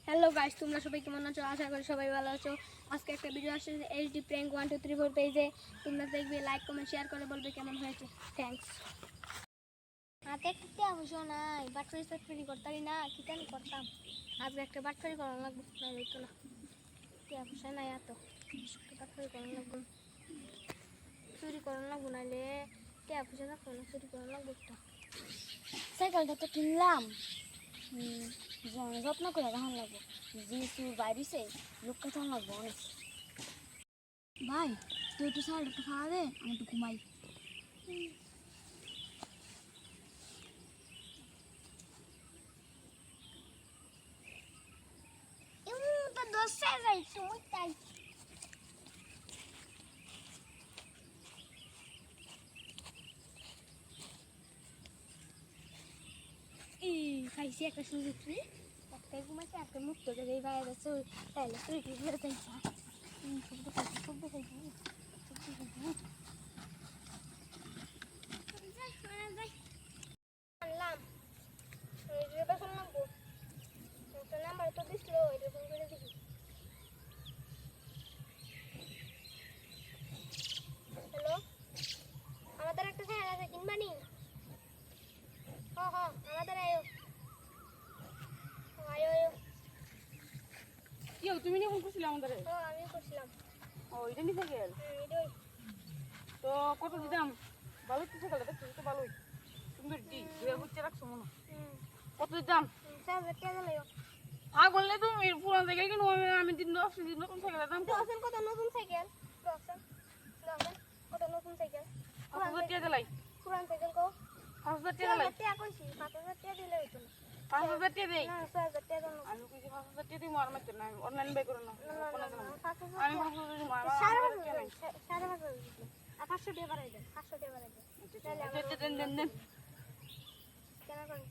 Hello guys, তোমরা সবাই কেমন আছো? আশা করি সবাই ভালো আছো। আজকে একটা ভিডিও আসছে এইচডি প্র্যাঙ্ক 1 2 3 4 পেজে। তোমরা দেখবে, লাইক কমেন্ট শেয়ার করে বলবে কেমন হয়েছে। থ্যাঙ্কস। হাতে একটা অবশ্য নাই, বাটফারি সাটফারি করতারি না, কি কেন করতাম। আজকে একটা বাটফারি করা লাগবে, না হইতো না। কি অবশ্য নাই, এত বাটফারি করা লাগবে, চুরি করা লাগবে, নাহলে কে অবশ্য থাকবো না, চুরি করা লাগবে একটা। সাইকেলটা তো কিনলাম, যত্ন করে রাখান লাগবো। যেহেতু বাইরেছে লোকটা তো লাগবো অনেক। ভাই তুই একটু সাইড একটু খাওয়া দে, আমি একটু ঘুমাই। খাইছি একটা সুযোগ, একটা ঘুমাইছে, একটা মুক্ত করে এই বাইরে যাচ্ছে, তাইলে তুই কি করে চাইছা সবজি খাইছি, সবজি খাইছি, সবজি খাইছি। আনলাম বেতন লাগবো, একটা নাম্বার তো দিছিল, এটা ফোন করে দেখি। হ্যালো, আমাদের একটা সাইকেল আছে, কিনবানি? হ্যাঁ, আমাদের আয়ো আয়ো আয়ো। কি তুমি নিয়ে ফোন করছিলে আমাদের? হ্যাঁ, আমি করছিলাম। ও এটা নিয়ে সাইকেল এটাই তো কত দিতাম? ভালোই তো সাইকেলটা দেখছি তো, ভালোই সুন্দর ডি ঘুরে ঘুরতে রাখছো মনে। কত দিতাম? 4,000 টাকা লাগবে। পাগল না তুমি? পুরান সাইকেল কিনো, আমি দিন নতুন সাইকেলের দাম দশেন কত নতুন সাইকেল? দশেন কত নতুন সাইকেল? 5,000 টাকা দিলাই। পুরান সাইকেল কো 5,000 টাকা দিলাই। 4,000 টাকা কইছি, 5,000 টাকা দিলে হইতো না। 5,000 টাকা দেই? না, 6,000 টাকা দাও। আমি কইছি 5,000 টাকা দিই, আর মাত্র না অনলাইন বাই করো না। না, 5,000 আমি 5,000 দিই, আর 5,000 টাকা নাই। 5,000 আর 500 টাকা বাড়াই দেন, 500 টাকা বাড়াই দেন। তাহলে আমার দেন কেন করেন?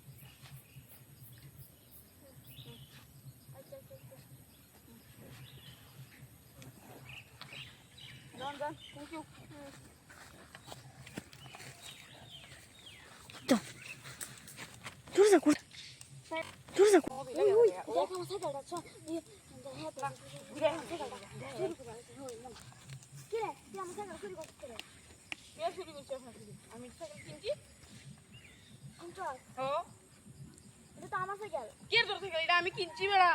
আচ্ছা। যান থ্যাংক ইউ। আমি সাইকেল কিনছি। এটা তো আমার সাইকেল। কে তোর সাইকেল? এটা আমি কিনছি বেড়া।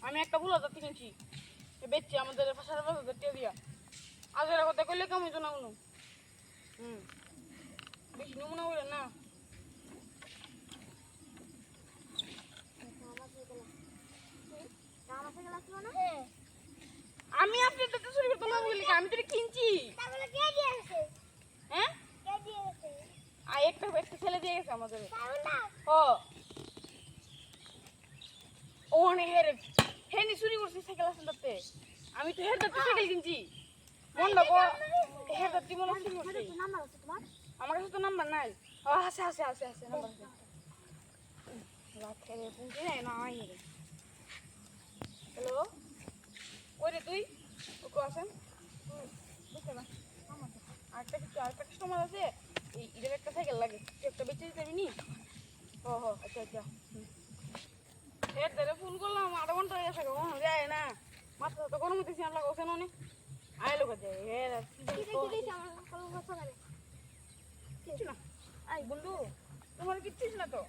আমি একটা ভুল হাজার কিনছি, বেচছি আমাদের 5,000 টাকা দিয়া। আজের কথা কইলে কেমন তো না কোনো বেশি নমুনা বলে না। আমি আপনার তো চুরি করতে না বলি, আমি তো কিনছি। হ্যাঁ, একটা ছেলে দিয়ে গেছে আমাদের। ও অনেক হেনি চুরি করছি সাইকেল আছে তাতে। আমি তো হের দাঁতে সাইকেল কিনছি, মন লাগো। হের দাঁতি মনে চুরি করছি। আমার কাছে তো নাম্বার নাই। আছে নাম্বার আছে। রাখে পুঁজি নাই না। হ্যালো, ওই রে তুই ওকে আসেন বুঝতে না। আরেকটা কাস্টমার আছে, এদের একটা সাইকেল লাগে, তুই একটা বেঁচে দিতে নি। আচ্ছা এর ধরে ফোন করলাম, 8 ঘন্টা হয়ে গেছে, কখনো যায় না। মাথা তো গরম হইতেছি, আমরা ওখানে অনেক আয় লোক আছে। কিছু না, আই বন্ধু, তোমার কিচ্ছু না তো।